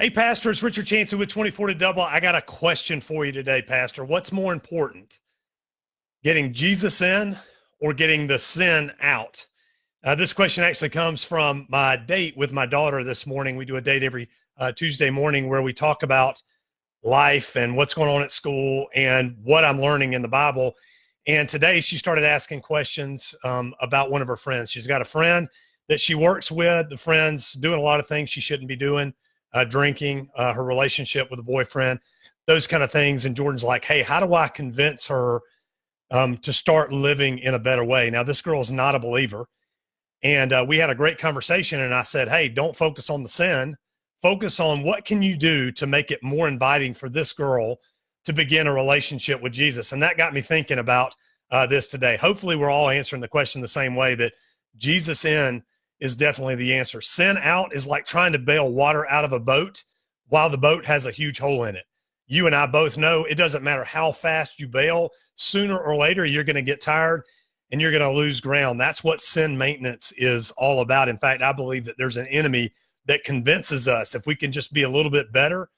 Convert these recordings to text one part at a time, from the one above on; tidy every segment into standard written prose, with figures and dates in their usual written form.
Hey, Pastor, it's Richard Chancey with 24 to Double. I got a question for you today, Pastor. What's more important, getting Jesus in or getting the sin out? This question actually comes from my date with my daughter this morning. We do a date every Tuesday morning where we talk about life and what's going on at school and what I'm learning in the Bible. And today she started asking questions about one of her friends. She's got a friend that she works with. The friend's doing a lot of things she shouldn't be doing. Drinking, her relationship with a boyfriend, those kind of things. And Jordan's like, hey, how do I convince her to start living in a better way? Now, this girl is not a believer. And we had a great conversation. And I said, hey, don't focus on the sin. Focus on what can you do to make it more inviting for this girl to begin a relationship with Jesus. And that got me thinking about this today. Hopefully, we're all answering the question the same way, that Jesus in is definitely the answer. Sin out is like trying to bail water out of a boat while the boat has a huge hole in it. You and I both know it doesn't matter how fast you bail, sooner or later, you're going to get tired and you're going to lose ground. That's what sin maintenance is all about. In fact, I believe that there's an enemy that convinces us, if we can just be a little bit better,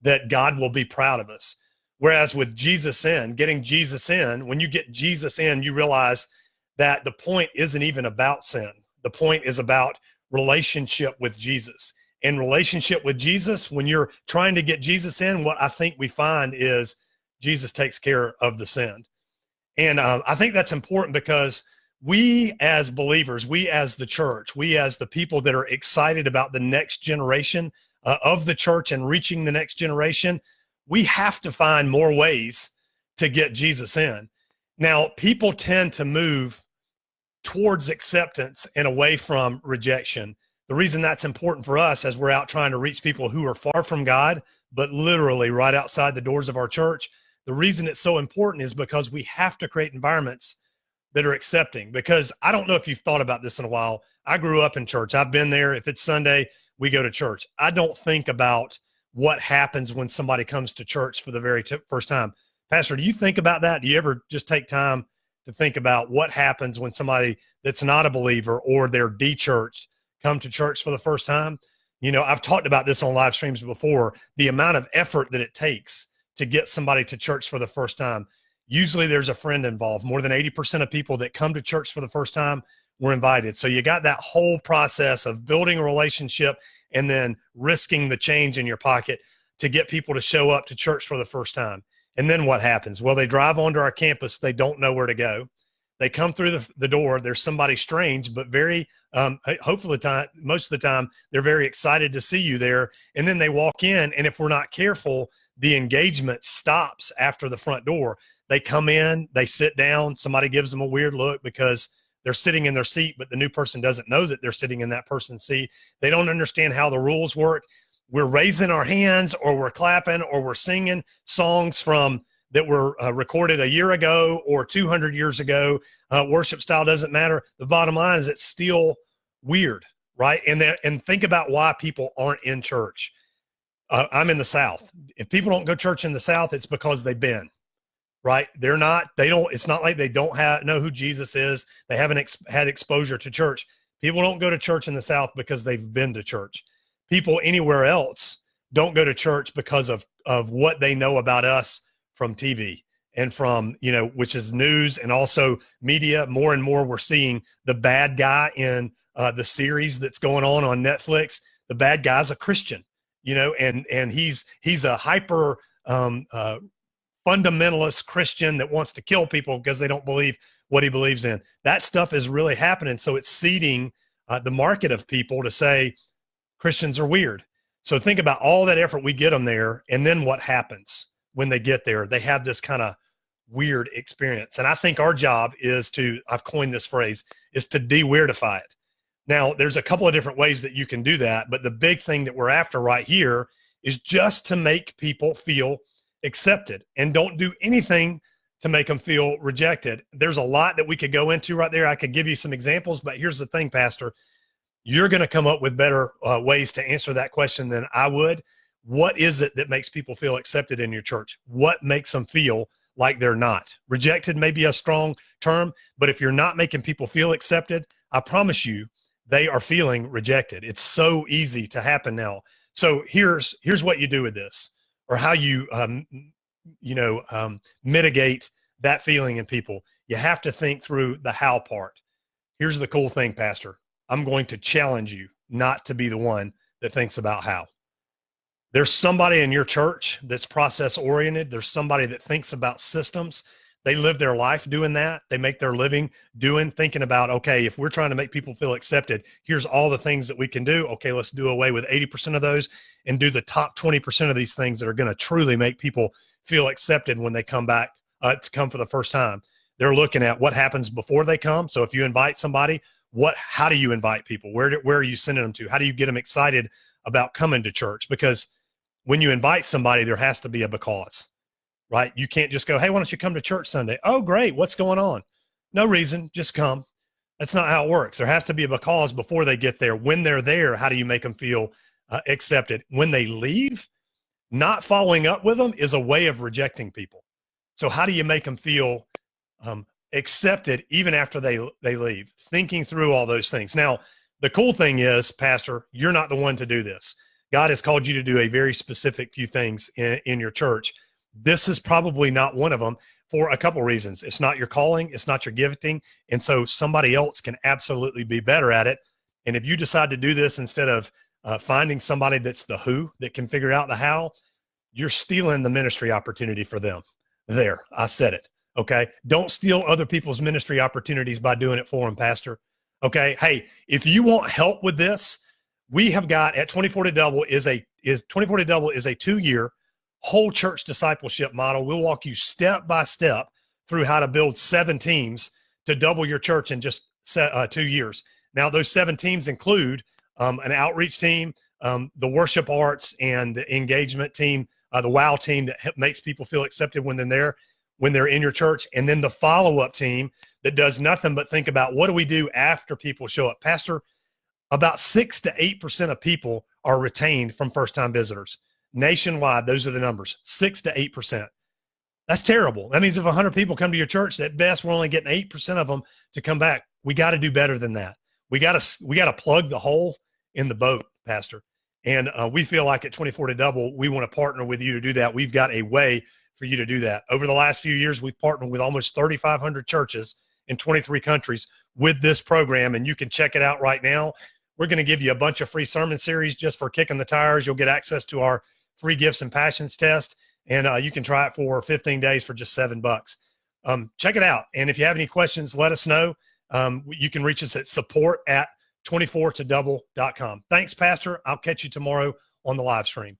that God will be proud of us. Whereas with Jesus in, getting Jesus in, when you get Jesus in, you realize that the point isn't even about sin. The point is about relationship with Jesus. And relationship with Jesus, when you're trying to get Jesus in, what I think we find is Jesus takes care of the sin. And I think that's important because we as believers, we as the church, we as the people that are excited about the next generation of the church and reaching the next generation, we have to find more ways to get Jesus in. Now, people tend to move towards acceptance and away from rejection. The reason that's important for us as we're out trying to reach people who are far from God, but literally right outside the doors of our church, the reason it's so important is because we have to create environments that are accepting. Because I don't know if you've thought about this in a while. I grew up in church. I've been there. If it's Sunday, we go to church. I don't think about what happens when somebody comes to church for the very first time. Pastor, do you think about that? Do you ever just take time to think about what happens when somebody that's not a believer or they're de-churched come to church for the first time? You know, I've talked about this on live streams before, the amount of effort that it takes to get somebody to church for the first time. Usually there's a friend involved. More than 80% of people that come to church for the first time were invited. So you got that whole process of building a relationship and then risking the change in your pocket to get people to show up to church for the first time. And then what happens? Well, they drive onto our campus. They don't know where to go. They come through the door. There's somebody strange, but very, hopefully most of the time, they're very excited to see you there. And then they walk in. And if we're not careful, the engagement stops after the front door. They come in, they sit down. Somebody gives them a weird look because they're sitting in their seat, but the new person doesn't know that they're sitting in that person's seat. They don't understand how the rules work. We're raising our hands or we're clapping or we're singing songs from that were recorded a year ago or 200 years ago. Worship style doesn't matter. The bottom line is it's still weird, right? And think about why people aren't in church. I'm in the South. If people don't go to church in the South, it's because they've been, right? It's not like they don't know who Jesus is. They haven't had exposure to church. People don't go to church in the South because they've been to church. People anywhere else don't go to church because of what they know about us from TV and from, which is news and also media. More and more we're seeing the bad guy in the series that's going on Netflix. The bad guy's a Christian, and he's a hyper fundamentalist Christian that wants to kill people because they don't believe what he believes in. That stuff is really happening. So it's seeding the market of people to say, Christians are weird. So think about all that effort we get them there. And then what happens when they get there? They have this kind of weird experience. And I think our job is I've coined this phrase, is to de-weirdify it. Now, there's a couple of different ways that you can do that. But the big thing that we're after right here is just to make people feel accepted, and don't do anything to make them feel rejected. There's a lot that we could go into right there. I could give you some examples, but here's the thing, Pastor. You're going to come up with better ways to answer that question than I would. What is it that makes people feel accepted in your church? What makes them feel like they're not? Rejected may be a strong term, but if you're not making people feel accepted, I promise you they are feeling rejected. It's so easy to happen now. So here's what you do with this, or how you mitigate that feeling in people. You have to think through the how part. Here's the cool thing, Pastor. I'm going to challenge you not to be the one that thinks about how. There's somebody in your church that's process oriented. There's somebody that thinks about systems. They live their life doing that. They make their living thinking about, okay, if we're trying to make people feel accepted, here's all the things that we can do. Okay, let's do away with 80% of those and do the top 20% of these things that are going to truly make people feel accepted when they come back to come for the first time. They're looking at what happens before they come. So if you invite somebody, how do you invite people? Where are you sending them to? How do you get them excited about coming to church? Because when you invite somebody, there has to be a because. Right? You can't just go, hey, why don't you come to church Sunday? Oh, great. What's going on? No reason. Just come. That's not how it works. There has to be a because before they get there. When they're there, how do you make them feel accepted? When they leave, not following up with them is a way of rejecting people. So how do you make them feel accepted even after they leave? Thinking through all those things. Now, the cool thing is, Pastor, you're not the one to do this. God has called you to do a very specific few things in your church. This is probably not one of them for a couple reasons. It's not your calling. It's not your gifting. And so somebody else can absolutely be better at it. And if you decide to do this instead of finding somebody that's the who that can figure out the how, you're stealing the ministry opportunity for them. There, I said it. Okay. Don't steal other people's ministry opportunities by doing it for them, Pastor. Okay. Hey, if you want help with this, we have got at 24 to Double is a 2-year whole church discipleship model. We'll walk you step by step through how to build 7 teams to double your church in just 2 years. Now, those 7 teams include an outreach team, the worship arts and the engagement team, the WOW team that makes people feel accepted when they're in your church, and then the follow-up team that does nothing but think about what do we do after people show up. Pastor, about 6 to 8% of people are retained from first-time visitors. Nationwide, those are the numbers, 6 to 8%. That's terrible. That means if 100 people come to your church, at best, we're only getting 8% of them to come back. We got to do better than that. We got to plug the hole in the boat, Pastor. And we feel like at 24 to Double, we want to partner with you to do that. We've got a way for you to do that. Over the last few years, we've partnered with almost 3,500 churches in 23 countries with this program, and you can check it out right now. We're going to give you a bunch of free sermon series just for kicking the tires. You'll get access to our free gifts and passions test, and you can try it for 15 days for just $7. Check it out. And if you have any questions, let us know. You can reach us at support@24todouble.com. Thanks, Pastor. I'll catch you tomorrow on the live stream.